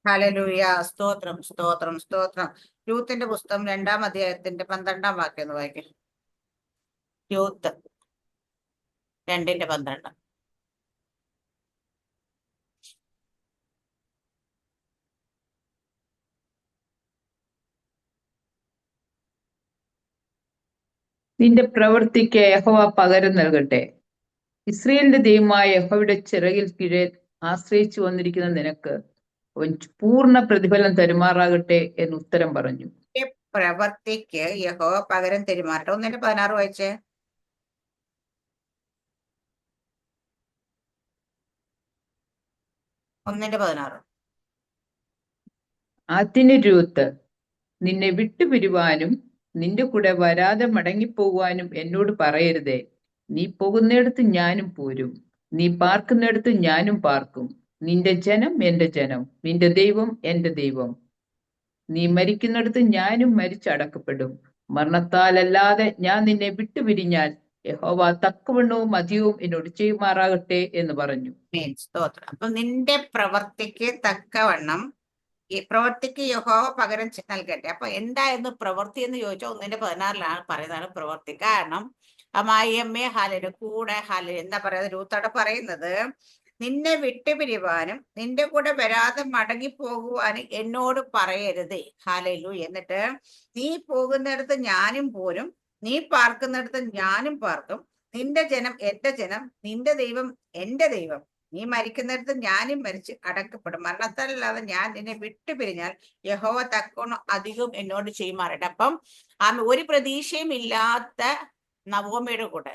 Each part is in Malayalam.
ഹല്ലേലൂയ. സ്തോത്രം, സ്തോത്രം, സ്തോത്രം. രൂത്തിന്റെ പുസ്തകം 2-ാം അധ്യായത്തിന്റെ 12-ാം വാക്യം ഒന്ന് വായിക്കും. രൂത്ത് 2:12. നിന്റെ പ്രവൃത്തിക്ക് യഹോവ പകരം നൽകട്ടെ. ഇസ്രയേലിന്റെ ദൈവമായ യഹോവയുടെ ചിറകിൽ കീഴെ ആശ്രയിച്ചു വന്നിരിക്കുന്ന നിനക്ക് അവൻ പൂർണ്ണ പ്രതിഫലം തരുമാറാകട്ടെ എന്ന് ഉത്തരം പറഞ്ഞു. പ്രവൃത്തിക്ക് യഹോവ പകരം തരുമാറട്ടെ. 1:16 വായിച്ചേ. 1:16. അതിന് രൂത്ത്, നിന്നെ വിട്ടുപിരിവാനും നിന്റെ കൂടെ വരാതെ മടങ്ങിപ്പോകുവാനും എന്നോട് പറയരുതേ. നീ പോകുന്നിടത്ത് ഞാനും പോരും, നീ പാർക്കുന്നിടത്ത് ഞാനും പാർക്കും. നിന്റെ ജനം എന്റെ ജനം, നിന്റെ ദൈവം എന്റെ ദൈവം. നീ മരിക്കുന്നിടത്ത് ഞാനും മരിച്ചടക്കപ്പെടും. മരണത്താലല്ലാതെ ഞാൻ നിന്നെ വിട്ടുപിരിഞ്ഞാൽ യഹോവ തക്കവണ്ണവും അധികവും എന്നോട് ചെയ്യുമാറാകട്ടെ എന്ന് പറഞ്ഞു. സ്തോത്രം. അപ്പൊ നിന്റെ പ്രവൃത്തിക്ക് തക്കവണ്ണം ഈ പ്രവൃത്തിക്ക് യഹോവ പകരം നൽകട്ടെ. അപ്പൊ എന്തായിരുന്നു പ്രവൃത്തി എന്ന് ചോദിച്ചാൽ 1:16 പറയുന്നതാണ് പ്രവൃത്തി. കാരണം അമ്മായിയമ്മയെ ഹാലയുടെ കൂടെ എന്താ പറയുക, രൂത്തോടെ പറയുന്നത്, നിന്നെ വിട്ടുപിരിവാനും നിന്റെ കൂടെ വരാതെ മടങ്ങിപ്പോകുവാനും എന്നോട് പറയരുതേ. ഹാലയിലു. എന്നിട്ട് നീ പോകുന്നിടത്ത് ഞാനും പോരും, നീ പാർക്കുന്നിടത്ത് ഞാനും പാർക്കും. നിന്റെ ജനം എന്റെ ജനം, നിന്റെ ദൈവം എന്റെ ദൈവം. നീ മരിക്കുന്നിടത്ത് ഞാനും മരിച്ച് അടക്കപ്പെടും. മരണത്താലല്ലാതെ ഞാൻ നിന്നെ വിട്ടുപിരിഞ്ഞാൽ യഹോവ തക്കോണം അധികം എന്നോട് ചെയ്യുമാറട്ടെ. അപ്പം ഒരു പ്രതീക്ഷയും ഇല്ലാത്ത നവോമിയുടെ കൂടെ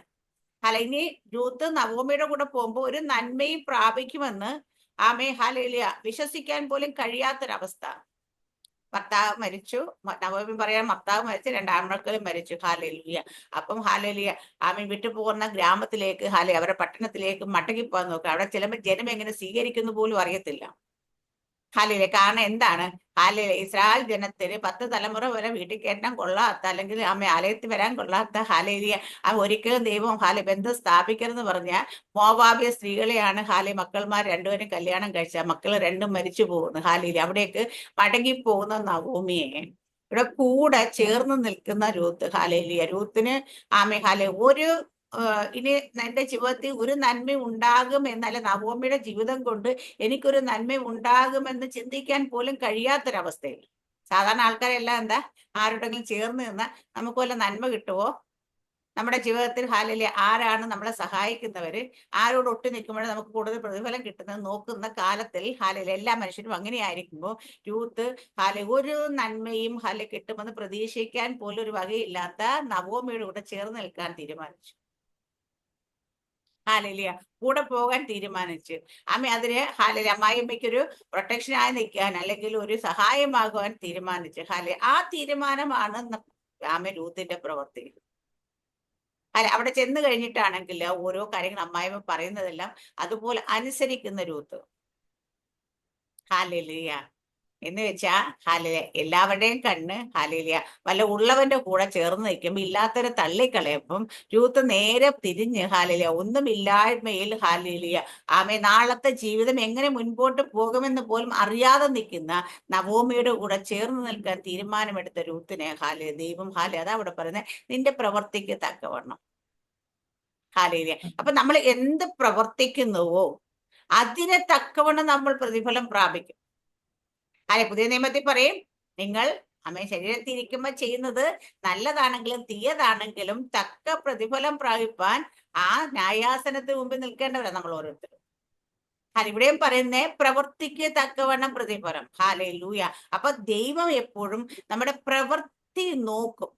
ഇനി രൂത്ത് നവോമിയുടെ കൂടെ പോകുമ്പോൾ ഒരു നന്മയും പ്രാപിക്കുമെന്ന് ഹല്ലേലൂയ വിശ്വസിക്കാൻ പോലും കഴിയാത്തൊരവസ്ഥ. ഭർത്താവ് മരിച്ചു, നവോമി പറയാൻ ഭർത്താവ് മരിച്ചു, 2 ആൺമക്കളും മരിച്ചു. ഹാലലുയ. അപ്പം ഹാലലുയ വിട്ടു പോകുന്ന ഗ്രാമത്തിലേക്ക് അവരുടെ പട്ടണത്തിലേക്ക് മടങ്ങിപ്പോകാൻ നോക്കുക. അവിടെ ചിലപ്പോൾ ജനം എങ്ങനെ സ്വീകരിക്കുന്നു പോലും അറിയത്തില്ല. ഹാലയിലെ കാരണം എന്താണ്? ഹാലയിലെ ഇസ്രായേൽ ജനത്തിന് 10 തലമുറ വരെ വീട്ടിൽ കയറ്റാൻ കൊള്ളാത്ത, അല്ലെങ്കിൽ ആലയത്തിൽ വരാൻ കൊള്ളാത്ത ഹാലയിലിയ ഒരിക്കലും ദൈവം ബന്ധം സ്ഥാപിക്കരുതെന്ന് പറഞ്ഞാൽ മോവാബിയ സ്ത്രീകളെയാണ് മക്കൾമാർ രണ്ടുപേരും കല്യാണം കഴിച്ച മക്കൾ രണ്ടും മരിച്ചു പോകുന്നു. ഹാലയിലെ അവിടേക്ക് മടങ്ങിപ്പോകുന്ന നവോമിയെ ഇവിടെ കൂടെ ചേർന്ന് നിൽക്കുന്ന രൂത്ത്. ഹാലയിലിയ രൂത്തിന് ഒരു ഇനി എന്റെ ജീവിതത്തിൽ ഒരു നന്മ ഉണ്ടാകും എന്നല്ല, നവോമിയുടെ ജീവിതം കൊണ്ട് എനിക്കൊരു നന്മ ഉണ്ടാകുമെന്ന് ചിന്തിക്കാൻ പോലും കഴിയാത്തൊരവസ്ഥയിൽ. സാധാരണ ആൾക്കാരെല്ലാം എന്താ, ആരോടെങ്കിലും ചേർന്ന് നിന്നാൽ നമുക്ക് വല്ല നന്മ കിട്ടുമോ? നമ്മുടെ ജീവിതത്തിൽ ആരാണ് നമ്മളെ സഹായിക്കുന്നവര്, ആരോട് ഒട്ടി നിൽക്കുമ്പോഴേ നമുക്ക് കൂടുതൽ പ്രതിഫലം കിട്ടുന്നത് നോക്കുന്ന കാലത്തിൽ എല്ലാ മനുഷ്യരും അങ്ങനെയായിരിക്കുമ്പോൾ രൂത്ത് ഒരു നന്മയും കിട്ടുമെന്ന് പ്രതീക്ഷിക്കാൻ പോലും ഒരു വകയില്ലാത്ത നവോമിയുടെ കൂടെ ചേർന്ന് നിൽക്കാൻ തീരുമാനിച്ചു. കൂടെ പോകാൻ തീരുമാനിച്ചു. അതിന് അമ്മായിയമ്മയ്ക്കൊരു പ്രൊട്ടക്ഷനായി നിൽക്കാൻ, അല്ലെങ്കിൽ ഒരു സഹായമാകുവാൻ തീരുമാനിച്ചു. ആ തീരുമാനമാണ് രൂത്തിന്റെ പ്രവൃത്തി. അവിടെ ചെന്ന് കഴിഞ്ഞിട്ടാണെങ്കിൽ ഓരോ കാര്യങ്ങൾ അമ്മായിയമ്മ പറയുന്നതെല്ലാം അതുപോലെ അനുസരിക്കുന്ന രൂത്ത്. ഹാലലുയ. എന്ന് വെച്ചാ എല്ലാവരുടെയും കണ്ണ് വല്ല ഉള്ളവന്റെ കൂടെ ചേർന്ന് നിൽക്കുമ്പോ ഇല്ലാത്തവരെ തള്ളിക്കളയപ്പം രൂത്ത് നേരെ തിരിഞ്ഞ് ഒന്നുമില്ലായ്മയിൽ നാളത്തെ ജീവിതം എങ്ങനെ മുൻപോട്ട് പോകുമെന്ന് പോലും അറിയാതെ നിൽക്കുന്ന നവോമിയുടെ കൂടെ ചേർന്ന് നിൽക്കാൻ തീരുമാനമെടുത്ത രൂത്തിനെ ദൈവം അതാ അവിടെ പറയുന്നത്, നിന്റെ പ്രവർത്തിക്ക് തക്കവണ്ണം. അപ്പൊ നമ്മൾ എന്ത് പ്രവർത്തിക്കുന്നുവോ അതിനെ തക്കവണ്ണം നമ്മൾ പ്രതിഫലം പ്രാപിക്കും. പുതിയ നിയമത്തിൽ പറയും, നിങ്ങൾ ശരീരത്തിൽ ഇരിക്കുമ്പോൾ ചെയ്യുന്നത് നല്ലതാണെങ്കിലും തീയതാണെങ്കിലും തക്ക പ്രതിഫലം പ്രാപിപ്പാൻ ആ ന്യായാസനത്തിന് മുമ്പിൽ നിൽക്കേണ്ടവരാണ് നമ്മൾ ഓരോരുത്തരും. ഇവിടെയും പറയുന്നേ പ്രവൃത്തിക്ക് തക്കവണ്ണം പ്രതിഫലം. ഹല്ലേലൂയ. അപ്പൊ ദൈവം എപ്പോഴും നമ്മുടെ പ്രവൃത്തി നോക്കും.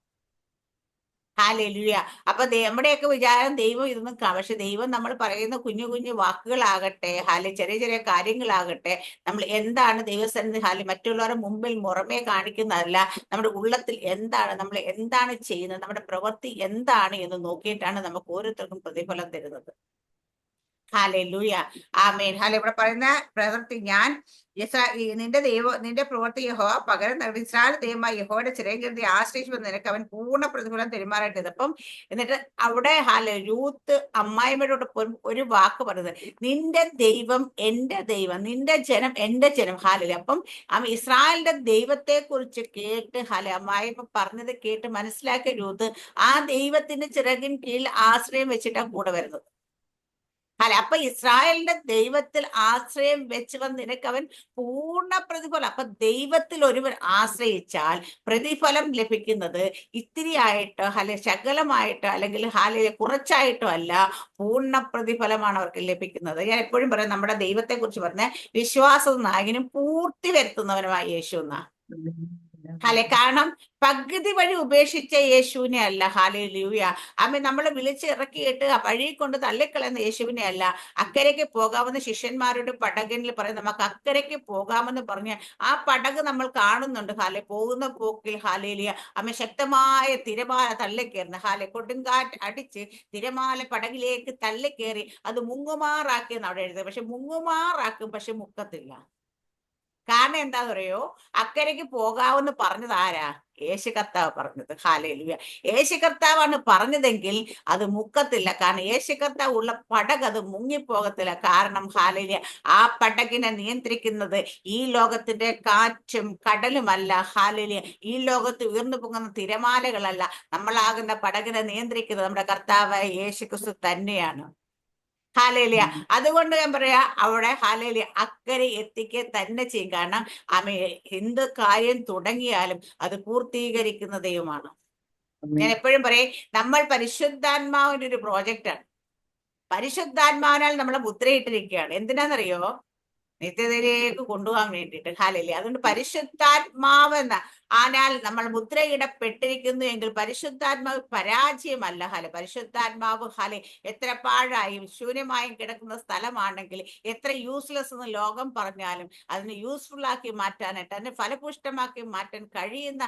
ഹാലലുയ. അപ്പൊ നമ്മുടെയൊക്കെ വിചാരം ദൈവം ഇതൊന്നും പക്ഷെ ദൈവം നമ്മൾ പറയുന്ന കുഞ്ഞു കുഞ്ഞു വാക്കുകളാകട്ടെ, ചെറിയ ചെറിയ കാര്യങ്ങളാകട്ടെ, നമ്മൾ എന്താണ് ദൈവസന്നിധി മറ്റുള്ളവരുടെ മുമ്പിൽ മുറമേ കാണിക്കുന്നതല്ല, നമ്മുടെ ഉള്ളത്തിൽ എന്താണ്, നമ്മൾ എന്താണ് ചെയ്യുന്നത്, നമ്മുടെ പ്രവൃത്തി എന്താണ് എന്ന് നോക്കിയിട്ടാണ് നമുക്ക് ഓരോരുത്തർക്കും പ്രതിഫലം തരുന്നത്. ഹല്ലേലൂയ, ആമേൻ. ഇവിടെ പറയുന്ന പ്രവൃത്തി ഞാൻ നിന്റെ പ്രവൃത്തി യഹോവ പകരം നൽകി. ഇസ്രായേൽ ദൈവമായ യഹോവയുടെ ചിറകീർത്തി ആശ്രയിച്ചുവെന്ന് നിനക്ക് അവൻ പൂർണ്ണ പ്രതിഫലം പെരുമാറേണ്ടത്. അപ്പം എന്നിട്ട് അവിടെ രൂത്ത് അമ്മായിമ്മയോട് ഒരു വാക്ക് പറയുന്നത്, നിന്റെ ദൈവം എന്റെ ദൈവം, നിന്റെ ജനം എന്റെ ജനം. അപ്പം ഇസ്രായേലിന്റെ ദൈവത്തെ കുറിച്ച് കേട്ട് അമ്മായിമ്മ പറഞ്ഞത് കേട്ട് മനസ്സിലാക്കിയ രൂത്ത് ആ ദൈവത്തിന്റെ ചിറകിൻ കീഴിൽ ആശ്രയം വെച്ചിട്ടാണ് കൂടെ വരുന്നത്. അപ്പൊ ഇസ്രായേലിന്റെ ദൈവത്തിൽ ആശ്രയം വെച്ചവൻ നിനക്ക് അവൻ പൂർണ്ണ പ്രതിഫലം. അപ്പൊ ദൈവത്തിൽ ഒരുവൻ ആശ്രയിച്ചാൽ പ്രതിഫലം ലഭിക്കുന്നത് ഇത്തിരിയായിട്ടോ ശകലമായിട്ടോ അല്ലെങ്കിൽ കുറച്ചായിട്ടോ അല്ല, പൂർണ്ണ പ്രതിഫലമാണ് അവർക്ക് ലഭിക്കുന്നത്. ഞാൻ എപ്പോഴും പറയാം, നമ്മുടെ ദൈവത്തെ കുറിച്ച് പറഞ്ഞ വിശ്വാസ നായകനും പൂർത്തി വരുത്തുന്നവനുമായ യേശു എന്നാ. കാരണം പകുതി വഴി ഉപേക്ഷിച്ച യേശുവിനെ അല്ല. ഹല്ലേലൂയ. നമ്മൾ വിളിച്ചിറക്കിയിട്ട് വഴി കൊണ്ട് തള്ളിക്കളയുന്ന യേശുവിനെ അല്ല. അക്കരയ്ക്ക് പോകാമെന്ന് ശിഷ്യന്മാരുടെ പടകിൽ പറയും, നമുക്ക് അക്കരയ്ക്ക് പോകാമെന്ന് പറഞ്ഞ് ആ പടക് നമ്മൾ കാണുന്നുണ്ട്. പോകുന്ന പോക്കിൽ ഹല്ലേലൂയ ശക്തമായ തിരമാല തള്ളിക്കയറുന്ന കൊടുങ്കാറ്റ് അടിച്ച് തിരമാല പടകിലേക്ക് തള്ളിക്കയറി അത് മുങ്ങുമാറാക്കിയെന്ന് അവിടെ എഴുതുന്നത്. പക്ഷെ മുങ്ങുമാറാക്കും, പക്ഷെ മുക്കത്തില്ല. കാരണം എന്താന്ന് പറയോ, അക്കരയ്ക്ക് പോകാവെന്ന് പറഞ്ഞത് ആരാ? യേശു കർത്താവ് പറഞ്ഞത്. ഹല്ലേലൂയ. യേശു കർത്താവാണ് പറഞ്ഞതെങ്കിൽ അത് മുക്കത്തില്ല. കാരണം യേശു കർത്താവ് ഉള്ള പടക് അത് മുങ്ങിപ്പോകത്തില്ല. കാരണം ഹല്ലേലൂയ ആ പടകിനെ നിയന്ത്രിക്കുന്നത് ഈ ലോകത്തിന്റെ കാറ്റും കടലുമല്ല. ഹല്ലേലൂയ ഈ ലോകത്ത് ഉയർന്നു പൊങ്ങുന്ന തിരമാലകളല്ല. നമ്മളാകുന്ന പടകിനെ നിയന്ത്രിക്കുന്നത് നമ്മുടെ കർത്താവായ യേശു ക്രിസ്തു തന്നെയാണ്. ഹല്ലേലൂയ. അതുകൊണ്ട് ഞാൻ പറയാ, അവിടെ ഹല്ലേലൂയ അക്കരെ എത്തിക്കുക തന്നെ ചെയ്യും. കാരണം എന്ത് കാര്യം തുടങ്ങിയാലും അത് പൂർത്തീകരിക്കുന്ന ദൈവമാണ്. ഞാൻ എപ്പോഴും പറയും, നമ്മൾ പരിശുദ്ധാത്മാവിന്റെ ഒരു പ്രോജക്റ്റാണ്. പരിശുദ്ധാത്മാവിനാൽ നമ്മളെ മുദ്രയിട്ടിരിക്കുകയാണ്. എന്തിനാണെന്നറിയോ? നിത്യതയിലേക്ക് കൊണ്ടുപോകാൻ വേണ്ടിയിട്ട്. ഹല്ലേലൂയ. അതുകൊണ്ട് പരിശുദ്ധാത്മാവെന്ന ஆனால் നമ്മൾ മുദ്രയിടപ്പെട്ടിരിക്കുന്നു എങ്കിൽ പരിശുദ്ധാത്മാവ് പരാജയമല്ല. പരിശുദ്ധാത്മാവ് എത്ര പാഴായും ശൂന്യമായും കിടക്കുന്ന സ്ഥലമാണെങ്കിൽ, എത്ര യൂസ്ലെസ് എന്ന് ലോകം പറഞ്ഞാലും അതിനെ യൂസ്ഫുൾ ആക്കി മാറ്റാനായിട്ട്, അതിനെ ഫലപുഷ്ടമാക്കി മാറ്റാൻ കഴിയുന്ന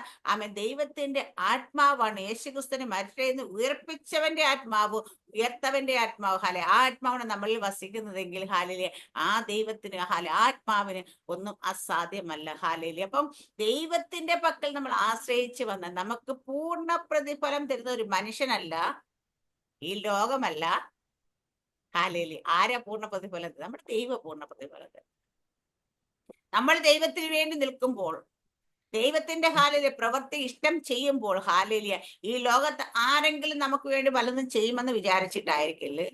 ദൈവത്തിന്റെ ആത്മാവാണ്. യേശുക്രിസ്തുവിനെ മരിച്ചെന്ന് ഉയർപ്പിച്ചവന്റെ ആത്മാവ്, ഉയർത്തവന്റെ ആത്മാവ്. ആ ആത്മാവാണ് നമ്മളിൽ വസിക്കുന്നതെങ്കിൽ ആ ദൈവത്തിന് ആത്മാവിന് ഒന്നും അസാധ്യമല്ല. അപ്പം ദൈവത്തിന്റെ പക്കൽ നമ്മൾ ആശ്രയിച്ച് വന്ന നമുക്ക് പൂർണ്ണ പ്രതിഫലം തരുന്ന ഒരു മനുഷ്യനല്ല, ഈ ലോകമല്ല. ആരാ പൂർണ്ണ പ്രതിഫലം? നമ്മുടെ ദൈവ പൂർണ്ണ പ്രതിഫലം. നമ്മൾ ദൈവത്തിന് വേണ്ടി നിൽക്കുമ്പോൾ, ദൈവത്തിന്റെ പ്രവൃത്തി ഇഷ്ടം ചെയ്യുമ്പോൾ, ഈ ലോകത്ത് ആരെങ്കിലും നമുക്ക് വേണ്ടി പലതും ചെയ്യുമെന്ന് വിചാരിച്ചിട്ടായിരിക്കില്ലേ?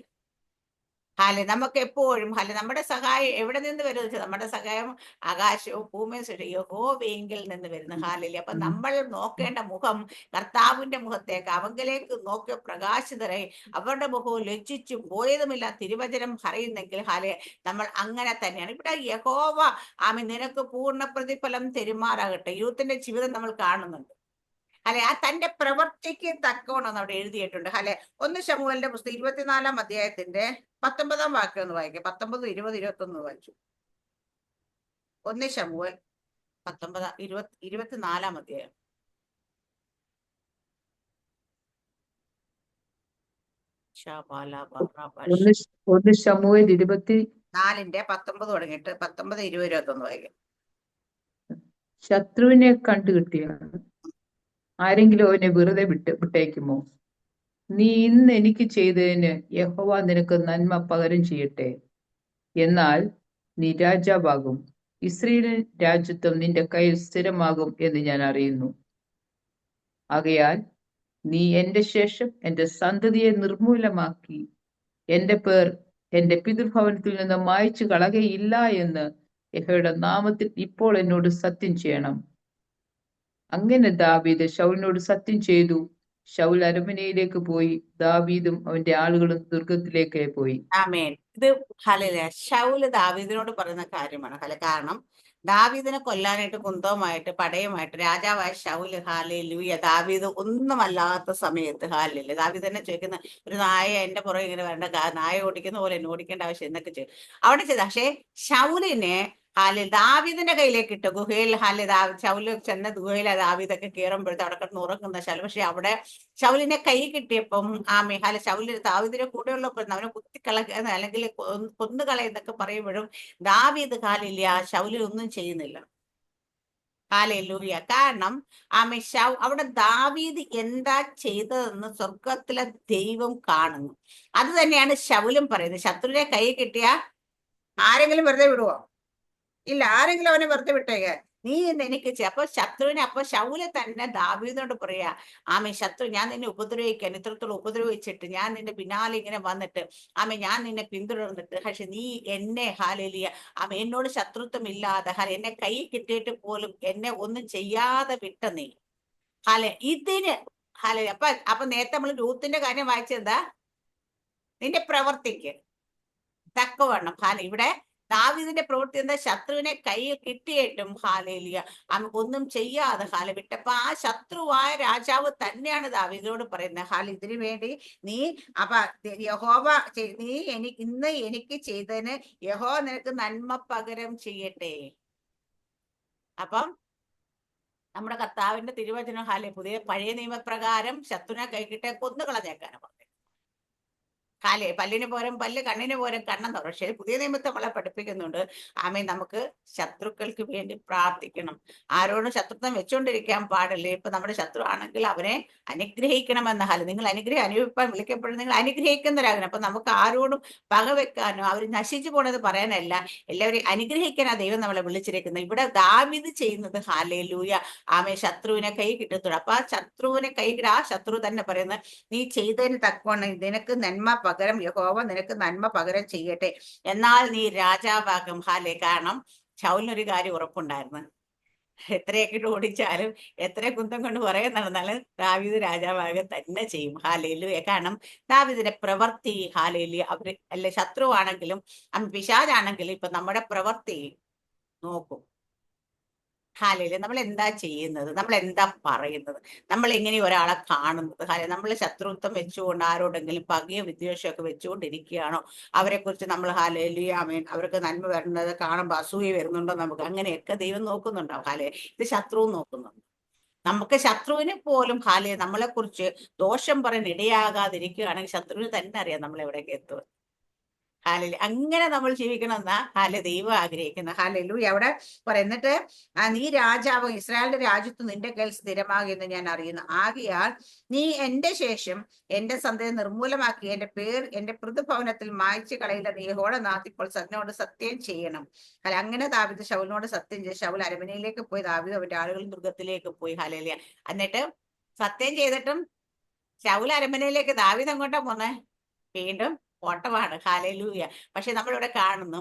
നമുക്ക് എപ്പോഴും നമ്മുടെ സഹായം എവിടെ നിന്ന് വരുന്നത്? നമ്മുടെ സഹായം ആകാശവും ഭൂമിയും യഹോവയെങ്കിൽ നിന്ന് വരുന്ന. അപ്പൊ നമ്മൾ നോക്കേണ്ട മുഖം കർത്താവിന്റെ മുഖത്തേക്ക്, അവങ്കിലേക്ക് നോക്കിയ പ്രകാശിതരായി അവരുടെ മുഖവും ലജ്ജിച്ചു പോയതുമില്ല തിരുവചനം പറയുന്നെങ്കിൽ നമ്മൾ അങ്ങനെ തന്നെയാണ്. ഇവിടെ യഹോവ നിനക്ക് പൂർണ്ണ പ്രതിഫലം തെരുമാറാകട്ടെ. യൂത്തിന്റെ ജീവിതം നമ്മൾ കാണുന്നുണ്ട്. ആ തന്റെ പ്രവൃത്തിക്ക് തക്കവണ്ണം അവിടെ എഴുതിയിട്ടുണ്ട്. 1 ശമൂവേലിന്റെ പുസ്തകം 24-ാം അധ്യായത്തിന്റെ 19-ാം വാക്യം ഒന്ന് വായിക്കാം. 19, 20, 21 വായിച്ചു. 1 ശമൂവേൽ 24-ാം അധ്യായം. ശമൂവേൽ 24-ന്റെ 19 തുടങ്ങിയിട്ട് 19, 20, 21 വായിക്കാം. ശത്രുവിനെ കണ്ടുകിട്ടിയ ആരെങ്കിലും അവനെ വെറുതെ വിട്ടേക്കുമോ? നീ ഇന്ന് എനിക്ക് ചെയ്തതിന് യഹോവ നിനക്ക് നന്മ പകരം ചെയ്യട്ടെ. എന്നാൽ നീ രാജാവാകും, ഇസ്രായേൽ രാജ്യത്വം നിന്റെ കയ്യിൽ സ്ഥിരമാകും എന്ന് ഞാൻ അറിയുന്നു. ആകയാൽ നീ എന്റെ ശേഷം എന്റെ സന്തതിയെ നിർമൂലമാക്കി എന്റെ പേർ എന്റെ പിതൃഭവനത്തിൽ നിന്ന് മായ്ച്ചു കളകയില്ല എന്ന് യഹോവയുടെ നാമത്തിൽ ഇപ്പോൾ എന്നോട് സത്യം ചെയ്യണം. അങ്ങനെ ദാവീദ് ശൗലിനോട് സത്യം ചെയ്തു. ശൗൽ അരമനയിലേക്ക് പോയി, ദാവീദും അവന്റെ ആളുകളും ദുർഗത്തിലേക്ക് പോയി. ആമേൻ. ഇത് ശൗല് ദാവീദിനോട് പറയുന്ന കാര്യമാണ്. കാരണം ദാവീദിനെ കൊല്ലാനായിട്ട് കുന്തവുമായിട്ട് പടയുമായിട്ട് രാജാവായ ശൗല് ഹല്ലേലൂയ ദാവീദ് ഒന്നുമല്ലാത്ത സമയത്ത് ദാവീദ് തന്നെ ചോദിക്കുന്ന, ഒരു നായ എന്റെ പുറകെ ഇങ്ങനെ വരേണ്ട, നായ ഓടിക്കുന്ന പോലെ എന്നെ ഓടിക്കേണ്ട ആവശ്യം എന്നൊക്കെ ചെയ്തു അവിടെ ചെയ്ത. പക്ഷേ ശൗലിനെ ദാവീദിന്റെ കയ്യിലേക്ക് ഇട്ടു. ഗുഹയിൽ ശൗല് ചെന്ന ഗുഹയിൽ ദാവീദൊക്കെ കയറുമ്പോഴത്തെ അവിടെ കിടന്ന് ഉറങ്ങുന്ന ശൗല്. പക്ഷെ അവിടെ ശൗലിനെ കൈ കിട്ടിയപ്പം ശൗല് ദാവീദിന്റെ കൂടെ ഉള്ളപ്പോൾ അവനെ കുത്തിക്കളയുന്ന അല്ലെങ്കിൽ കൊന്നുകളയെന്നൊക്കെ പറയുമ്പോഴും ദാവീദ് ശൗലിനെ ഒന്നും ചെയ്യുന്നില്ല. ഹല്ലേലൂയ. കാരണം അവിടെ ദാവീദ് എന്താ ചെയ്തതെന്ന് സ്വർഗത്തിലെ ദൈവം കാണുന്നു. അത് തന്നെയാണ് ശൗലും പറയുന്നത്. ശത്രുവിനെ കൈ കിട്ടിയ ആരെങ്കിലും വെറുതെ വിടുവോ? ഇല്ല. ആരെങ്കിലും അവനെ വെറുതെ വിട്ടേക്ക്. നീ ഇന്ന് എനിക്ക് അപ്പൊ ശൗല് തന്നെ ദാവീദിനോട് പറയാ, ശത്രു ഞാൻ നിന്നെ ഉപദ്രവിക്കാൻ ഇത്രത്തോളം ഉപദ്രവിച്ചിട്ട് ഞാൻ നിന്റെ പിന്നാലെ ഇങ്ങനെ വന്നിട്ട് ഞാൻ നിന്നെ പിന്തുടർന്നിട്ട്, പക്ഷെ നീ എന്നെ എന്നോട് ശത്രുത്വം ഇല്ലാതെ എന്നെ കൈ കിട്ടിയിട്ട് പോലും എന്നെ ഒന്നും ചെയ്യാതെ വിട്ട നീ ഇതിന് അപ്പൊ നേരത്തെ നമ്മൾ രൂത്തിന്റെ കാര്യം വായിച്ചെന്താ? നിന്റെ പ്രവർത്തിക്ക് തക്കവണ്ണം. ഇവിടെ ദാവീദിന്റെ പ്രവൃത്തി എന്താ? ശത്രുവിനെ കയ്യിൽ കിട്ടിയിട്ടും ഒന്നും ചെയ്യാതെ വിട്ടപ്പോ ആ ശത്രുവായ രാജാവ് തന്നെയാണ് ദാവീദിനോട് പറയുന്നത്, ഇതിനു വേണ്ടി നീ യഹോവ നീ ഇന്ന് എനിക്ക് ചെയ്തതിന് യഹോവ നിനക്ക് നന്മ പകരം ചെയ്യട്ടെ. അപ്പം നമ്മുടെ കർത്താവിന്റെ തിരുവചനം പഴയ നിയമപ്രകാരം ശത്രുവിനെ കൈകിട്ടെ കൊന്നുകളഞ്ഞേക്കാനാണ് പറഞ്ഞത്. പല്ലിന് പോരം പല്ല്, കണ്ണിന് പോരം കണ്ണെന്ന്. പക്ഷേ പുതിയ നിയമത്തെ നമ്മളെ പഠിപ്പിക്കുന്നുണ്ട്, നമുക്ക് ശത്രുക്കൾക്ക് വേണ്ടി പ്രാർത്ഥിക്കണം. ആരോടും ശത്രുത്വം വെച്ചുകൊണ്ടിരിക്കാൻ പാടില്ല. ഇപ്പൊ നമ്മുടെ ശത്രു ആണെങ്കിൽ അവനെ അനുഗ്രഹിക്കണമെന്ന നിങ്ങൾ അനുഗ്രഹം അനുഭവിക്കാൻ വിളിക്കപ്പെടുന്ന നിങ്ങൾ അനുഗ്രഹിക്കുന്നവരാകണം. അപ്പൊ നമുക്ക് ആരോടും പകവെക്കാനോ അവർ നശിച്ചു പോണത് പറയാനല്ല, എല്ലാവരെയും അനുഗ്രഹിക്കാനാ ദൈവം നമ്മളെ വിളിച്ചിരിക്കുന്നത്. ഇവിടെ ദാവീദ് ചെയ്യുന്നത് ഹല്ലേലൂയ, ശത്രുവിനെ കൈ കിട്ടത്തുള്ളൂ. അപ്പൊ ആ ശത്രുവിനെ ആ ശത്രു തന്നെ പറയുന്നത്, നീ ചെയ്തതിന് തക്കവണ്ണം നിനക്ക് നന്മ പകരം യഹോവ നിനക്ക് നന്മ പകരം ചെയ്യട്ടെ, എന്നാൽ നീ രാജാവാകും. കാരണം ശൗലിനൊരു കാര്യം ഉറപ്പുണ്ടായിരുന്നു, എത്രയൊക്കെ ഓടിച്ചാലും എത്ര കുന്തം കൊണ്ട് പുറകെ നടന്നാലും ദാവീദ് രാജാവാകുക തന്നെ ചെയ്യും. ഹല്ലേലൂയ. കാരണം ദാവീദിന്റെ പ്രവൃത്തി അവര് ശത്രുവാണെങ്കിലും പിശാചാണെങ്കിലും ഇപ്പൊ നമ്മുടെ പ്രവൃത്തി നോക്കും. നമ്മൾ എന്താ ചെയ്യുന്നത്, നമ്മൾ എന്താ പറയുന്നത്, നമ്മൾ എങ്ങനെ ഒരാളെ കാണുന്നത്, നമ്മൾ ശത്രുത്വം വെച്ചുകൊണ്ട് ആരോടെങ്കിലും പകയോ വിദ്വേഷമൊക്കെ വെച്ചുകൊണ്ടിരിക്കുകയാണോ? അവരെ കുറിച്ച് നമ്മൾ അവർക്ക് നന്മ വരുന്നത് കാണുമ്പോൾ അസൂയ വരുന്നുണ്ടോ? നമുക്ക് അങ്ങനെയൊക്കെ ദൈവം നോക്കുന്നുണ്ടാവും. ഇത് ശത്രുവും നോക്കുന്നുണ്ട്. നമുക്ക് ശത്രുവിനെ പോലും നമ്മളെ കുറിച്ച് ദോഷം പറയാൻ ഇടയാകാതിരിക്കുകയാണെങ്കിൽ ശത്രുവിന് തന്നെ അറിയാം നമ്മൾ എവിടേക്ക് എത്തുക. അങ്ങനെ നമ്മൾ ജീവിക്കണമെന്നാ ദൈവം ആഗ്രഹിക്കുന്ന. അവിടെ പറയുന്നിട്ട്, നീ രാജാവ് ഇസ്രായേലിന്റെ രാജ്യത്ത് നിന്റെ കയ്യിൽ സ്ഥിരമാകുമെന്ന് ഞാൻ അറിയുന്നു. ആകയാൽ നീ എന്റെ ശേഷം എന്റെ സന്തതി നിർമൂലമാക്കി എന്റെ പേർ എന്റെ പൃഥുഭവനത്തിൽ മായ്ച്ചു കളയില്ല. നീ യഹോവയുടെ നാമത്തിൽ ഇപ്പോൾ സത്യനോട് സത്യം ചെയ്യണം. അങ്ങനെ ദാവീദ് ശൗലിനോട് സത്യം ചെയ്ത് ശൗൽ അരമനയിലേക്ക് പോയി, ദാവീദ് അവന്റെ ആളുകൾ മൃഗത്തിലേക്ക് പോയി. എന്നിട്ട് സത്യം ചെയ്തിട്ടും ശൗൽ അരമനയിലേക്ക്, ദാവീദ് അങ്ങോട്ടാ പോന്നെ? വീണ്ടും ഓട്ടമാണ്. ഹല്ലേലൂയ. പക്ഷെ നമ്മളിവിടെ കാണുന്നു,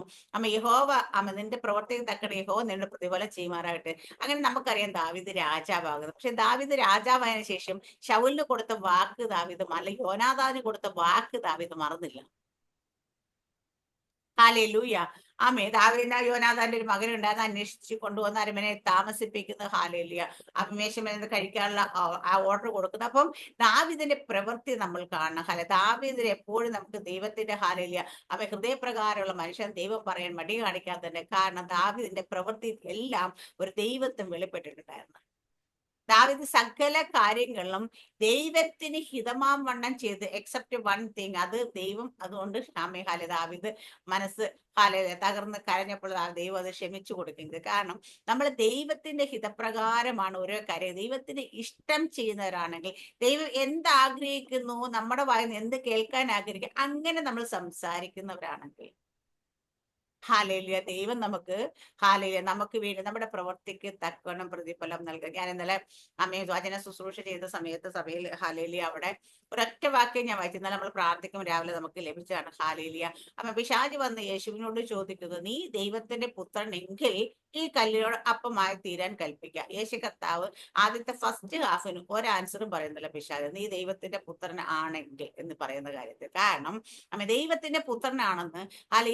യഹോവ നിന്റെ പ്രവർത്തിക്ക് തക്കണ യഹോവ നിന്റെ പ്രതിഫലം ചെയ്യുമാറാകട്ടെ. അങ്ങനെ നമുക്കറിയാം ദാവീദ് രാജാവാകുന്നത്. പക്ഷെ ദാവീദ് രാജാവായതിനു ശേഷം ശൗലിന് കൊടുത്ത വാക്ക് ദാവീദ്, അല്ലെങ്കിൽ യോനാഥാന് കൊടുത്ത വാക്ക് ദാവീദ് മറന്നില്ല. ഹല്ലേലൂയ. ദാവീദിന് യോനാഥാന്റെ ഒരു മകനുണ്ടായിരുന്നു, അന്വേഷിച്ച് കൊണ്ടുവന്ന് അരമനയെ താമസിപ്പിക്കുന്നത്. ഹല്ലേലൂയ. അഭിമേഷം കഴിക്കാനുള്ള ആ ഓർഡർ കൊടുക്കുന്നത്. അപ്പം ദാവീദിന്റെ പ്രവൃത്തി നമ്മൾ കാണണം. ദാവീദിന് എപ്പോഴും നമുക്ക് ദൈവത്തിന്റെ ഹൃദയപ്രകാരമുള്ള മനുഷ്യൻ ദൈവം പറയാൻ മടി കാണിക്കാൻ തന്നെ. കാരണം ദാവീദിന്റെ പ്രവൃത്തി എല്ലാം ഒരു ദൈവത്വം വെളിപ്പെട്ടിട്ടുണ്ടായിരുന്നു. ദാവീദ് സകല കാര്യങ്ങളിലും ദൈവത്തിന് ഹിതമാം വണ്ണം ചെയ്ത്, എക്സെപ്റ്റ് വൺ തിങ്, അത് ദൈവം അതുകൊണ്ട് ദാവീദ് മനസ്സ് തകർന്ന് കരഞ്ഞപ്പോൾ ദൈവം അത് ക്ഷമിച്ചു കൊടുക്കുന്നത്. കാരണം നമ്മൾ ദൈവത്തിന്റെ ഹിതപ്രകാരമാണ് ഓരോ കാര്യം. ദൈവത്തിന് ഇഷ്ടം ചെയ്യുന്നവരാണെങ്കിൽ, ദൈവം എന്താഗ്രഹിക്കുന്നു, നമ്മുടെ വായിൽ എന്ത് കേൾക്കാൻ ആഗ്രഹിക്കും, അങ്ങനെ നമ്മൾ സംസാരിക്കുന്നവരാണെങ്കിൽ ദൈവം നമുക്ക് നമുക്ക് വേണ്ടി നമ്മുടെ പ്രവർത്തിക്ക് തക്കവണ്ണം പ്രതിഫലം നൽകുക. ഞാൻ ഇന്നലെ വചന ശുശ്രൂഷ ചെയ്ത സമയത്ത് സഭയിൽ അവിടെ ഒരൊറ്റ വാക്യം ഞാൻ വായിച്ചു. ഇന്നലെ നമ്മൾ പ്രാർത്ഥിക്കും രാവിലെ നമുക്ക് ലഭിച്ചതാണ്. പിശാച് വന്ന് യേശുവിനോട് ചോദിക്കുന്നത്, നീ ദൈവത്തിന്റെ പുത്രൻ എങ്കിൽ ഈ കല്ലിനോട് അപ്പമായി തീരാൻ കൽപ്പിക്കുക. യേശു കർത്താവ് ആദ്യത്തെ ഫസ്റ്റ് ഹാഫിന് ഒരു ആൻസറും പറയുന്നില്ല പിശാച്, നീ ദൈവത്തിന്റെ പുത്രൻ ആണെങ്കിൽ എന്ന് പറയുന്ന കാര്യത്തിൽ. കാരണം ദൈവത്തിന്റെ പുത്രനാണെന്ന്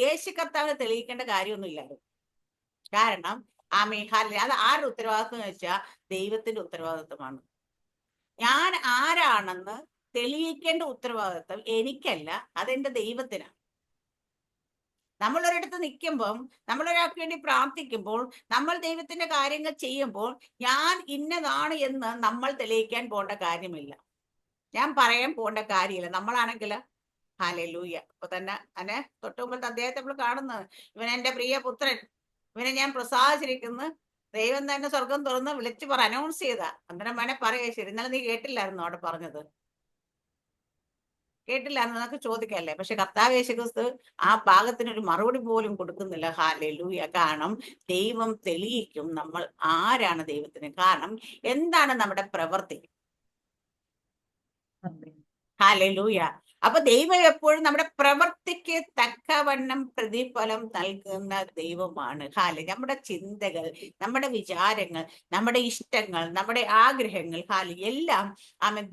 യേശു കർത്താവിനെ തെളിയിക്കേണ്ട കാര്യമൊന്നുമില്ലായിരുന്നു. കാരണം അത് ആരുടെ ഉത്തരവാദിത്വം എന്ന് വെച്ചാൽ ദൈവത്തിന്റെ ഉത്തരവാദിത്വമാണ്. ഞാൻ ആരാണെന്ന് തെളിയിക്കേണ്ട ഉത്തരവാദിത്വം എനിക്കല്ല, അതെന്റെ ദൈവത്തിനാണ്. നമ്മൾ ഒരിടത്ത് നിൽക്കുമ്പം, നമ്മൾ ഒരാൾക്ക് വേണ്ടി പ്രാർത്ഥിക്കുമ്പോൾ, നമ്മൾ ദൈവത്തിന്റെ കാര്യങ്ങൾ ചെയ്യുമ്പോൾ, ഞാൻ ഇന്നതാണ് എന്ന് നമ്മൾ തെളിയിക്കാൻ പോകേണ്ട കാര്യമില്ല. ഞാൻ പറയാൻ പോകേണ്ട കാര്യമില്ല. നമ്മളാണെങ്കിൽ ഹല്ലേലൂയ. അപ്പൊ തന്നെ അതിനെ തൊട്ട് മുമ്പത്തെ അദ്ദേഹത്തെ നമ്മൾ കാണുന്നത്, ഇവൻ എന്റെ പ്രിയ പുത്രൻ, ഇവനെ ഞാൻ പ്രസാദിച്ചിരിക്കുന്നു. ദൈവം തന്നെ സ്വർഗം തുറന്ന് വിളിച്ചു അനൗൺസ് ചെയ്താ. അന്നേരം വേണേ പറയാ, ശരി ഇന്നലെ നീ കേട്ടില്ലായിരുന്നു അവിടെ പറഞ്ഞത്, കേട്ടില്ലായിരുന്നു എന്നൊക്കെ ചോദിക്കല്ലേ. പക്ഷെ കർത്താവ് യേശുക്രിസ്തു ആ ഭാഗത്തിനൊരു മറുപടി പോലും കൊടുക്കുന്നില്ല. ഹല്ലേലൂയ. കാരണം ദൈവം തെളിയിക്കും നമ്മൾ ആരാണ് ദൈവത്തിന്. കാരണം എന്താണ് നമ്മുടെ പ്രവൃത്തി. ആമേൻ. ഹല്ലേലൂയ. അപ്പൊ ദൈവം എപ്പോഴും നമ്മുടെ പ്രവൃത്തിക്ക് തക്കവണ്ണം പ്രതിഫലം നൽകുന്ന ദൈവമാണ്. നമ്മുടെ ചിന്തകൾ, നമ്മുടെ വിചാരങ്ങൾ, നമ്മുടെ ഇഷ്ടങ്ങൾ, നമ്മുടെ ആഗ്രഹങ്ങൾ എല്ലാം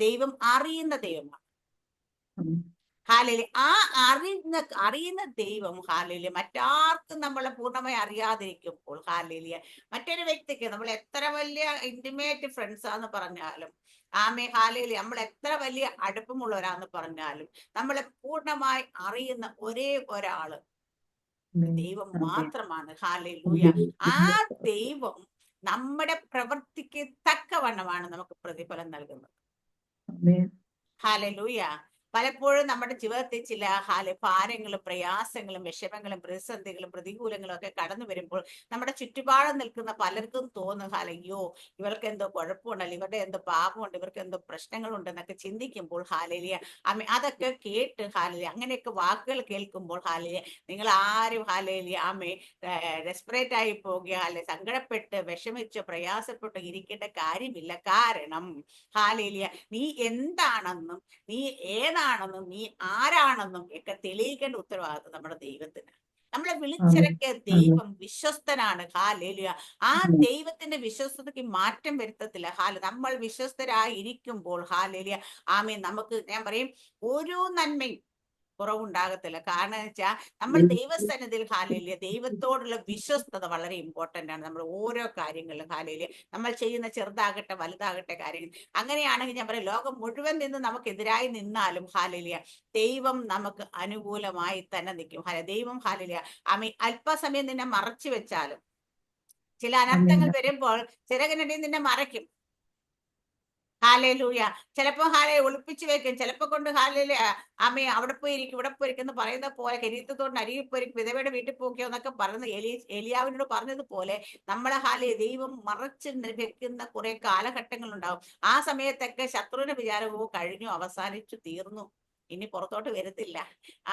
ദൈവം അറിയുന്ന ദൈവമാണ്. ആമേൻ. ആ അറിയുന്ന ദൈവം മറ്റാർക്കും നമ്മളെ പൂർണ്ണമായി അറിയാതിരിക്കുമ്പോൾ മറ്റൊരു വ്യക്തിക്ക് നമ്മൾ എത്ര വലിയ ഇന്റിമേറ്റ് ഫ്രണ്ട്സ് ആന്ന് പറഞ്ഞാലും, നമ്മൾ എത്ര വലിയ അടുപ്പമുള്ളവരാന്ന് പറഞ്ഞാലും, നമ്മളെ പൂർണ്ണമായി അറിയുന്ന ഒരേ ഒരാള് ആമേൻ. ദൈവം ആമേൻ. മാത്രമാണ്. ആ ദൈവം നമ്മുടെ പ്രവൃത്തിക്ക് തക്കവണ്ണമാണ് നമുക്ക് പ്രതിഫലം നൽകുന്നത്. ആമേൻ. ഹല്ലേലൂയ. പലപ്പോഴും നമ്മുടെ ജീവിതത്തിൽ ചില ഭാരങ്ങളും പ്രയാസങ്ങളും വിഷമങ്ങളും പ്രതിസന്ധികളും പ്രതികൂലങ്ങളും ഒക്കെ കടന്നു വരുമ്പോൾ നമ്മുടെ ചുറ്റുപാടും നിൽക്കുന്ന പലർക്കും തോന്നും, അയ്യോ ഇവർക്ക് എന്തോ കുഴപ്പമുണ്ടല്ലോ, ഇവരുടെ എന്തോ പാപമുണ്ട്, ഇവർക്ക് എന്തോ പ്രശ്നങ്ങളുണ്ടെന്നൊക്കെ ചിന്തിക്കുമ്പോൾ അതൊക്കെ കേട്ട് അങ്ങനെയൊക്കെ വാക്കുകൾ കേൾക്കുമ്പോൾ നിങ്ങൾ ആരും ഡെസ്പറേറ്റ് ആയി പോകുക, സങ്കടപ്പെട്ട് വിഷമിച്ച് പ്രയാസപ്പെട്ട് ഇരിക്കേണ്ട കാര്യമില്ല. കാരണം നീ എന്താണെന്നും നീ ഏതാണെന്നും നീ ആരാണെന്നും ഒക്കെ തെളിയിക്കേണ്ട ഉത്തരവാദിത്വം നമ്മുടെ ദൈവത്തിന്. നമ്മളെ വിളിച്ചിറക്കിയ ദൈവം വിശ്വസ്തനാണ്. ആ ദൈവത്തിന്റെ വിശ്വസ്തതയ്ക്ക് മാറ്റം വരുത്തത്തില്ല. നമ്മൾ വിശ്വസ്തരായിരിക്കുമ്പോൾ നമുക്ക് ഞാൻ പറയും ഒരു നന്മയും കുറവുണ്ടാകത്തില്ല. കാരണം എന്ന് വെച്ചാൽ നമ്മൾ ദൈവസന്നിധിയിൽ ദൈവത്തോടുള്ള വിശ്വസ്തത വളരെ ഇമ്പോർട്ടന്റ് ആണ്. നമ്മൾ ഓരോ കാര്യങ്ങളിലും നമ്മൾ ചെയ്യുന്ന ചെറുതാകട്ടെ വലുതാകട്ടെ കാര്യങ്ങൾ, അങ്ങനെയാണെങ്കിൽ ഞാൻ പറയാം, ലോകം മുഴുവൻ നിന്ന് നമുക്കെതിരായി നിന്നാലും ദൈവം നമുക്ക് അനുകൂലമായി തന്നെ നിൽക്കും. ദൈവം അല്പസമയം നിന്നെ മറച്ചു വെച്ചാലും, ചില അനർത്ഥങ്ങൾ വരുമ്പോൾ ചിറകിനടി നിന്നെ മറയ്ക്കും. ചിലപ്പോ ഒളിപ്പിച്ചു വെക്കും, ചിലപ്പോ കൊണ്ട് അവിടെ പോയിരിക്കും ഇവിടെ പോയിരിക്കും എന്ന് പറയുന്ന പോലെ, കരീത്തത്തോണ്ട് അരികിൽ പോയിരിക്കും, വിധവയുടെ വീട്ടിൽ പോക്കിയോ എന്നൊക്കെ പറയുന്നത് എലിയാവിനോട് പറഞ്ഞതുപോലെ നമ്മളെ ദൈവം മറച്ച് വെക്കുന്ന കുറെ കാലഘട്ടങ്ങൾ ഉണ്ടാവും. ആ സമയത്തൊക്കെ ശത്രുവിന്റെ വിചാരവും കഴിഞ്ഞു, അവസാനിച്ചു, തീർന്നു, ഇനി പുറത്തോട്ട് വരത്തില്ല,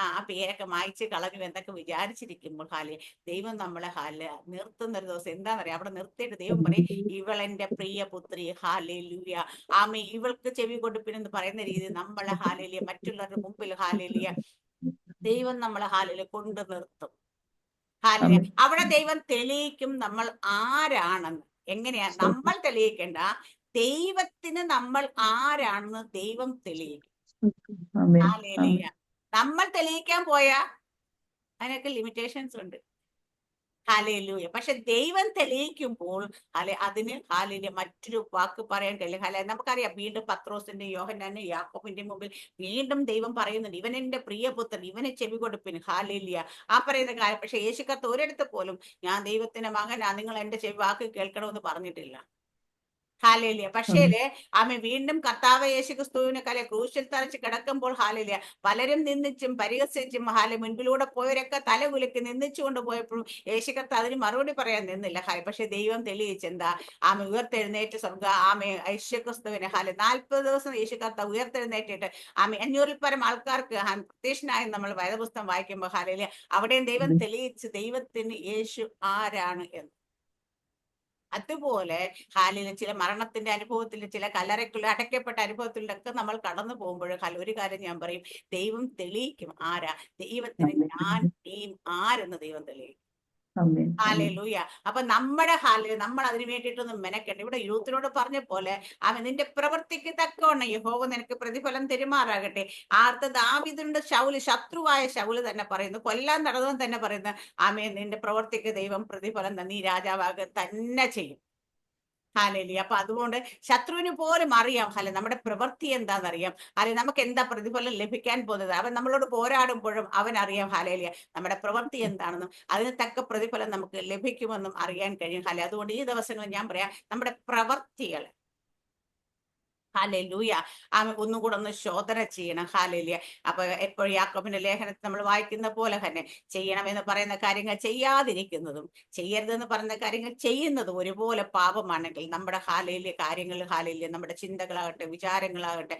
ആ പേരൊക്കെ മായ്ച്ച് കളഞ്ഞു എന്നൊക്കെ വിചാരിച്ചിരിക്കുമ്പോൾ ദൈവം നമ്മളെ നിർത്തുന്ന ഒരു ദിവസം എന്താണെന്നറിയാം, അവിടെ നിർത്തിയിട്ട് ദൈവം പറയും, ഇവളെന്റെ പ്രിയ പുത്രി, ഹല്ലേലൂയ, ഇവൾക്ക് ചെവി കൊടുപ്പിനെന്ന് പറയുന്ന രീതി നമ്മളെ മറ്റുള്ളവരുടെ മുമ്പിൽ ദൈവം നമ്മളെ കൊണ്ടു നിർത്തും. അവിടെ ദൈവം തെളിയിക്കും നമ്മൾ ആരാണെന്ന്. എങ്ങനെയാ നമ്മൾ തെളിയിക്കേണ്ട, ദൈവത്തിന് നമ്മൾ ആരാണെന്ന് ദൈവം തെളിയിക്കും. നമ്മൾ തെളിയിക്കാൻ പോയാ അതിനൊക്കെ ലിമിറ്റേഷൻസ് ഉണ്ട്. പക്ഷെ ദൈവം തെളിയിക്കുമ്പോൾ അതിന് മറ്റൊരു വാക്ക് പറയാൻ കഴിയില്ല. നമുക്കറിയാം, വീണ്ടും പത്രോസിന്റെ യോഹന്നാന്റെ യാക്കോബിന്റെ മുമ്പിൽ വീണ്ടും ദൈവം പറയുന്നുണ്ട്, ഇവൻ എന്റെ പ്രിയപുത്രൻ, ഇവനെ ചെവി കൊടുപ്പിന്. ആ പറയുന്ന കാര്യം. പക്ഷെ യേശുക്കത്ത് ഒരിടത്ത് പോലും ഞാൻ ദൈവത്തിന്റെ മകനാ, നിങ്ങൾ എന്റെ ചെവി വാക്ക് കേൾക്കണമെന്ന് പറഞ്ഞിട്ടില്ല. പക്ഷേല് വീണ്ടും കർത്താവ് യേശുക്രിസ്തുവിനെ ക്രൂശിൽ തറച്ച് കിടക്കുമ്പോൾ പലരും നിന്നിച്ചും പരിഹസിച്ചും മുൻപിലൂടെ പോയവരൊക്കെ തല കുലുക്കി നിന്നിച്ചു കൊണ്ട് പോയപ്പോഴും യേശുക്കർത്ത അതിന് മറുപടി പറയാൻ നിന്നില്ല. പക്ഷെ ദൈവം തെളിയിച്ചെന്താ, ഉയർത്തെഴുന്നേറ്റ് സ്വർഗ യേശുക്രിസ്തുവിനെ 40 ദിവസം യേശുക്കർത്ത ഉയർത്തെഴുന്നേറ്റിട്ട് 500-ൽ പരം ആൾക്കാർക്ക് പ്രത്യക്ഷനായി നമ്മൾ വേദപുസ്തകം വായിക്കുമ്പോൾ അവിടെയും ദൈവം തെളിയിച്ച് ദൈവത്തിന് യേശു ആരാണ് എന്ന്. അതുപോലെ ചില മരണത്തിന്റെ അനുഭവത്തിൽ, ചില കല്ലറയ്ക്കുള്ള അടയ്ക്കപ്പെട്ട അനുഭവത്തിലൊക്കെ നമ്മൾ കടന്നു പോകുമ്പോൾ ഒരു കാര്യം ഞാൻ പറയും, ദൈവം തെളിയിക്കും ആരാ. ദൈവത്തിന് ഞാൻ ആരെന്ന് ദൈവം തെളിയിക്കും. ഹല്ലേലൂയ. അപ്പൊ നമ്മൾ അതിനു വേണ്ടിയിട്ടൊന്നും മെനക്കെട്ട്. ഇവിടെ യൂത്തിനോട് പറഞ്ഞ പോലെ നിന്റെ പ്രവൃത്തിക്ക് തക്കവണ്ണം യഹോവ നിനക്ക് പ്രതിഫലം തെരുമാറാകട്ടെ. ദാവീദിന്റെ ശത്രുവായ ശൗല് തന്നെ പറയുന്നു, കൊല്ലാൻ നടന്നവൻ തന്നെ പറയുന്നു, നിന്റെ പ്രവൃത്തിക്ക് ദൈവം പ്രതിഫലം നീ രാജാവാക തന്നെ ചെയ്യും. ഹാലേലൂയ. അപ്പൊ അതുകൊണ്ട് ശത്രുവിന് പോലും അറിയാം നമ്മുടെ പ്രവൃത്തി എന്താണെന്നറിയാം, അല്ലെങ്കിൽ നമുക്ക് എന്താ പ്രതിഫലം ലഭിക്കാൻ പോകുന്നത്. അവൻ നമ്മളോട് പോരാടുമ്പോഴും അവൻ അറിയാം ഹാലേലൂയ നമ്മുടെ പ്രവൃത്തി എന്താണെന്നും അതിന് തക്ക പ്രതിഫലം നമുക്ക് ലഭിക്കുമെന്നും അറിയാൻ കഴിയും അതുകൊണ്ട് ഈ ദിവസങ്ങളിൽ ഞാൻ പറയാം, നമ്മുടെ പ്രവൃത്തികൾ ഹാലേലൂയ ഒന്നും കൂടെ ഒന്ന് ശോധന ചെയ്യണം. ഹാലേലൂയ. അപ്പൊ എപ്പോഴും യാക്കോബിന്റെ ലേഖനത്തിൽ നമ്മൾ വായിക്കുന്ന പോലെ തന്നെ ചെയ്യണമെന്ന് പറയുന്ന കാര്യങ്ങൾ ചെയ്യാതിരിക്കുന്നതും ചെയ്യരുതെന്ന് പറയുന്ന കാര്യങ്ങൾ ചെയ്യുന്നതും ഒരുപോലെ പാപമാണെങ്കിൽ നമ്മുടെ കാര്യങ്ങൾ നമ്മുടെ ചിന്തകളാകട്ടെ, വിചാരങ്ങളാകട്ടെ,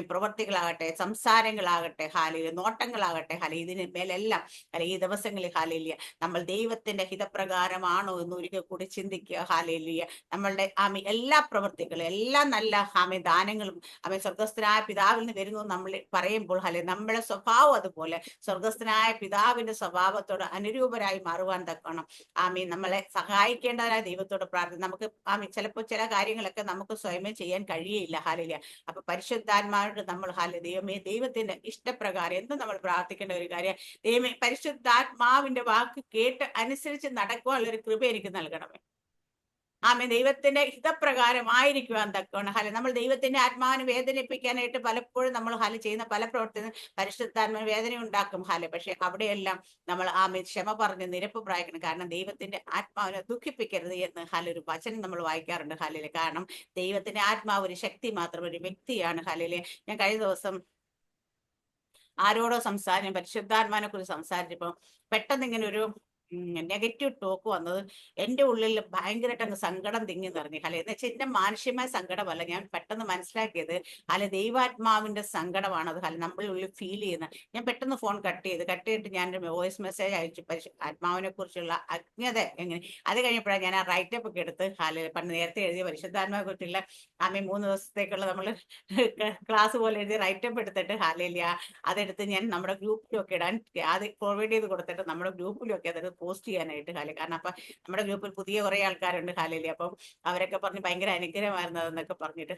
പ്രവൃത്തികളാകട്ടെ, സംസാരങ്ങളാകട്ടെ, നോട്ടങ്ങളാകട്ടെ, ഇതിന് മേലെല്ലാം ഈ ദിവസങ്ങളിൽ നമ്മൾ ദൈവത്തിന്റെ ഹിതപ്രകാരമാണോ എന്ന് ഒരിക്കൽ കൂടി ചിന്തിക്കുക. നമ്മളുടെ എല്ലാ പ്രവൃത്തികളും എല്ലാം നല്ല ദാനങ്ങളും സ്വർഗസ്ഥനായ പിതാവിൽ നിന്ന് വരുന്നു നമ്മൾ പറയുമ്പോൾ നമ്മളെ സ്വഭാവം അതുപോലെ സ്വർഗസ്ഥനായ പിതാവിന്റെ സ്വഭാവത്തോട് അനുരൂപരായി മാറുവാൻ തക്കണം നമ്മളെ സഹായിക്കേണ്ടവരായ ദൈവത്തോട് പ്രാർത്ഥന. നമുക്ക് ചിലപ്പോൾ ചില കാര്യങ്ങളൊക്കെ നമുക്ക് സ്വയമേ ചെയ്യാൻ കഴിയില്ല. അപ്പൊ പരിശുദ്ധാത്മാവിനോട് നമ്മൾ ദൈവമേ ദൈവത്തിന്റെ ഇഷ്ടപ്രകാരം എന്ന് നമ്മൾ പ്രാർത്ഥിക്കേണ്ട ഒരു കാര്യം, ദൈവമേ പരിശുദ്ധാത്മാവിന്റെ വാക്ക് കേട്ട് അനുസരിച്ച് നടക്കുവാനുള്ള ഒരു കൃപ എനിക്ക് നൽകണമേ. ദൈവത്തിന്റെ ഹിതപ്രകാരമായിരിക്കുവാൻ തക്കവണ്ണം നമ്മൾ ദൈവത്തിന്റെ ആത്മാവിനെ വേദനിപ്പിക്കാനായിട്ട് പലപ്പോഴും നമ്മൾ ചെയ്യുന്ന പല പ്രവർത്തനം പരിശുദ്ധാത്മാവിന് വേദന ഉണ്ടാക്കും. പക്ഷെ അവിടെയെല്ലാം നമ്മൾ ക്ഷമ പറഞ്ഞ് നിരപ്പ് പ്രാപിക്കണം. കാരണം ദൈവത്തിന്റെ ആത്മാവിനെ ദുഃഖിപ്പിക്കരുത് എന്ന് ഒരു വചനം നമ്മൾ വായിക്കാറുണ്ട്. കാരണം ദൈവത്തിന്റെ ആത്മാവ് ഒരു ശക്തി മാത്രം, ഒരു വ്യക്തിയാണ്. ഞാൻ കഴിഞ്ഞ ദിവസം ആരോടോ പരിശുദ്ധാത്മാവിനെ കുറിച്ച് സംസാരിച്ചപ്പോ പെട്ടെന്ന് ഇങ്ങനെ ഒരു നെഗറ്റീവ് ടോക്ക് വന്നത് എൻ്റെ ഉള്ളിൽ ഭയങ്കരമായിട്ട് അങ്ങ് സങ്കടം തിങ്ങി നിറഞ്ഞു. എന്ന് വെച്ചാൽ എന്റെ മാനുഷികമായ സങ്കടമല്ല, ഞാൻ പെട്ടെന്ന് മനസ്സിലാക്കിയത് ദൈവാത്മാവിന്റെ സങ്കടമാണ് അത് നമ്മളുടെ ഉള്ളിൽ ഫീൽ ചെയ്യുന്നത്. ഞാൻ പെട്ടെന്ന് ഫോൺ കട്ട് ചെയ്തിട്ട് ഞാനൊരു വോയിസ് മെസ്സേജ് അയച്ചു ആത്മാവിനെ കുറിച്ചുള്ള അജ്ഞത എങ്ങനെ. അത് കഴിഞ്ഞപ്പോഴാണ് ഞാൻ ആ റൈറ്റപ്പ് ഒക്കെ എടുത്ത് പണ്ട് നേരത്തെ എഴുതിയ പരിശുദ്ധാത്മാവിനെ കുറിച്ചുള്ള 3 ദിവസത്തേക്കുള്ള നമ്മൾ ക്ലാസ് പോലെ എഴുതി റൈറ്റപ്പ് എടുത്തിട്ട് അതെടുത്ത് ഞാൻ നമ്മുടെ ഗ്രൂപ്പിലൊക്കെ ഇടാൻ അത് ഫോർവേഡ് ചെയ്ത് കൊടുത്തിട്ട് നമ്മുടെ ഗ്രൂപ്പിലൊക്കെ അതൊക്കെ പോസ്റ്റ് ചെയ്യാനായിട്ട് കാരണം അപ്പൊ നമ്മുടെ ഗ്രൂപ്പിൽ പുതിയ കുറെ ആൾക്കാരുണ്ട് അപ്പം അവരൊക്കെ പറഞ്ഞ് ഭയങ്കര അനുഗ്രഹമായിരുന്നതെന്നൊക്കെ പറഞ്ഞിട്ട്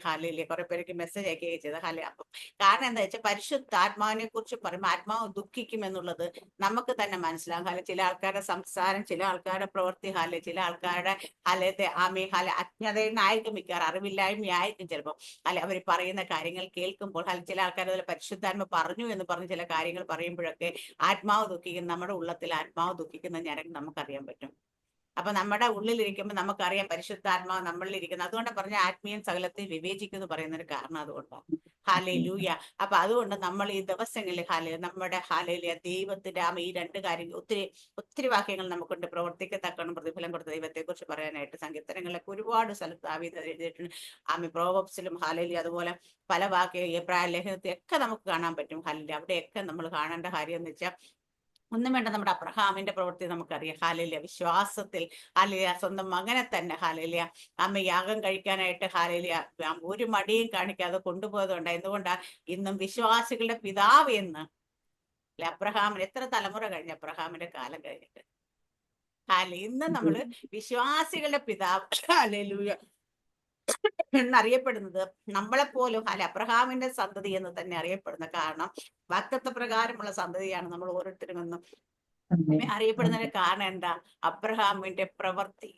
കുറെ പേർക്ക് മെസ്സേജ് അയക്കുകയും ചെയ്ത് അപ്പം കാരണം എന്താ വെച്ചാൽ പരിശുദ്ധാത്മാവിനെ കുറിച്ച് പറയുമ്പോൾ ആത്മാവ് ദുഃഖിക്കും എന്നുള്ളത് നമുക്ക് തന്നെ മനസ്സിലാകും. ചില ആൾക്കാരുടെ സംസാരം, ചില ആൾക്കാരുടെ പ്രവൃത്തി ചില ആൾക്കാരുടെ അജ്ഞതയെന്നായിരിക്കും മിക്കവാറും, അറിവില്ലായ്മയായിരിക്കും ചിലപ്പോൾ അവർ പറയുന്ന കാര്യങ്ങൾ കേൾക്കുമ്പോൾ ചില ആൾക്കാർ അതുപോലെ പരിശുദ്ധാത്മ പറഞ്ഞു എന്ന് പറഞ്ഞ് ചില കാര്യങ്ങൾ പറയുമ്പോഴൊക്കെ ആത്മാവ് ദുഃഖിക്കും. നമ്മുടെ ഉള്ളത്തിൽ ആത്മാവ് ദുഃഖിക്കുന്ന ഞരങ്ങ് നമുക്കറിയാൻ പറ്റും. അപ്പൊ നമ്മുടെ ഉള്ളിലിരിക്കുമ്പോൾ നമുക്കറിയാം പരിശുദ്ധാത്മാവ് നമ്മളിലിരിക്കുന്നത്. അതുകൊണ്ട് പറഞ്ഞ ആത്മീയം സകലത്തെ വിവേചിക്കുന്നു പറയുന്നൊരു കാരണം അതുകൊണ്ടാണ്. ഹാലേലൂയ. അപ്പൊ അതുകൊണ്ട് നമ്മൾ ഈ ദിവസങ്ങളിൽ നമ്മുടെ ദൈവത്തിന്റെ ഈ 2 കാര്യങ്ങൾ, ഒത്തിരി വാക്യങ്ങൾ നമുക്കുണ്ട്. പ്രവർത്തിക്കത്തക്കണം പ്രതിഫലം കൊടുത്ത ദൈവത്തെ കുറിച്ച് പറയാനായിട്ട് സങ്കീർത്തനങ്ങളിലൊക്കെ ഒരുപാട് സ്ഥലത്ത് ദാവീദ് എഴുതിയിട്ടുണ്ട്. പ്രോവബ്സിലും അതുപോലെ പല വാക്യ എബ്രായ ലേഖനത്തിലൊക്കെ നമുക്ക് കാണാൻ പറ്റും. അവിടെയൊക്കെ നമ്മൾ കാണേണ്ട കാര്യം എന്ന് വെച്ചാൽ ഒന്നും വേണ്ട, നമ്മുടെ അബ്രഹാമിന്റെ പ്രവൃത്തി നമുക്കറിയാം. വിശ്വാസത്തിൽ സ്വന്തം മകനെ തന്നെ യാഗം കഴിക്കാനായിട്ട് ഒരു മടിയും കാണിക്കാതെ കൊണ്ടുപോയതുകൊണ്ട് എന്തുകൊണ്ടാ ഇന്നും വിശ്വാസികളുടെ പിതാവ് എന്ന് അബ്രഹാമിന് എത്ര തലമുറ കഴിഞ്ഞ അബ്രഹാമിന്റെ കാലം കഴിഞ്ഞിട്ട് ഇന്ന് നമ്മള് വിശ്വാസികളുടെ പിതാവ് എന്നറിയപ്പെടുന്നത് നമ്മളെപ്പോലും അബ്രഹാമിന്റെ സന്തതി എന്ന് തന്നെ അറിയപ്പെടുന്ന കാരണം വാഗ്ദത്ത പ്രകാരമുള്ള സന്തതിയാണ് നമ്മൾ ഓരോരുത്തരും എന്നും അറിയപ്പെടുന്നതിന് കാരണം എന്താ? അബ്രഹാമിന്റെ പ്രവൃത്തി.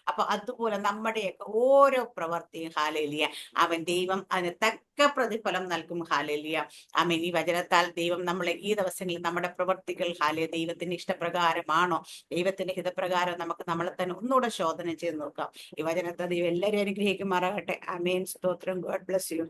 അപ്പൊ അതുപോലെ നമ്മുടെയൊക്കെ ഓരോ പ്രവൃത്തിയും അവൻ ദൈവം അതിന് തക്ക പ്രതിഫലം നൽകും. ഈ വചനത്താൽ ദൈവം നമ്മളെ ഈ ദിവസങ്ങളിൽ നമ്മുടെ പ്രവൃത്തികൾ ദൈവത്തിന്റെ ഇഷ്ടപ്രകാരമാണോ, ദൈവത്തിന്റെ ഹിതപ്രകാരം നമുക്ക് നമ്മളെ തന്നെ ഒന്നുകൂടെ ശോധന ചെയ്ത് നോക്കാം. ഈ വചനത്തെ ദൈവം എല്ലാവരും അനുഗ്രഹിക്കുമാറാകട്ടെ. ആമേൻ. സ്തോത്രം. God bless you.